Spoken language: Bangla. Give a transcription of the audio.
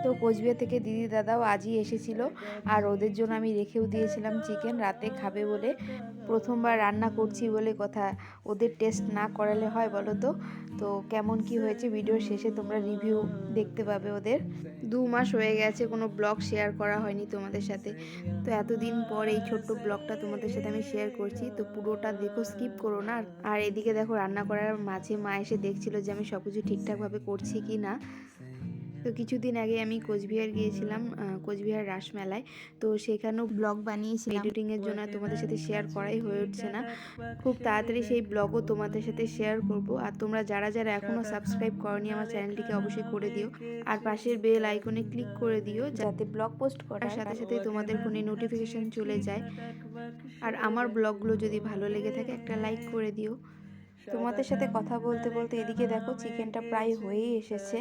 তো কোচবিহার থেকে দিদি দাদাও আজই এসেছিল, আর ওদের জন্য আমি রেখেও দিয়েছিলাম চিকেন, রাতে খাবে বলে। প্রথমবার রান্না করছি বলে কথা, ওদের টেস্ট না করালে হয় বলো তো? তো কেমন কি হয়েছে ভিডিওর শেষে তোমরা রিভিউ দেখতে পাবে ওদের। 2 মাস হয়ে গেছে কোনো ব্লগ শেয়ার করা হয়নি তোমাদের সাথে, তো এতদিন পর এই ছোট্ট ব্লগটা তোমাদের সাথে আমি শেয়ার করছি, তো পুরোটা দেখো, স্কিপ করো না। আর এদিকে দেখো রান্না করার মাঝে মা এসে দেখছিল যে আমি সব কিছু ঠিকঠাকভাবে করছি কি না। তো কিছুদিন আগে আমি কোচবিহার গিয়েছিলাম, কোচবিহার রাসমেলায়। তো সেখানেও ব্লগ বানিয়েছিলাম, এডিটিংয়ের জন্য তোমাদের সাথে শেয়ার করাই হয়ে উঠছে না। খুব তাড়াতাড়ি সেই ব্লগও তোমাদের সাথে শেয়ার করব। আর তোমরা যারা যারা এখনও সাবস্ক্রাইব করনি আমার চ্যানেলটিকে অবশ্যই করে দিও, আর পাশের বেল আইকনে ক্লিক করে দিও যাতে ব্লগ পোস্ট করার সাথে সাথে তোমাদের ফোনে নোটিফিকেশান চলে যায়। আর আমার ব্লগগুলো যদি ভালো লেগে থাকে একটা লাইক করে দিও। তোমাদের সাথে কথা বলতে বলতে এদিকে দেখো চিকেনটা প্রায় হয়েই এসেছে।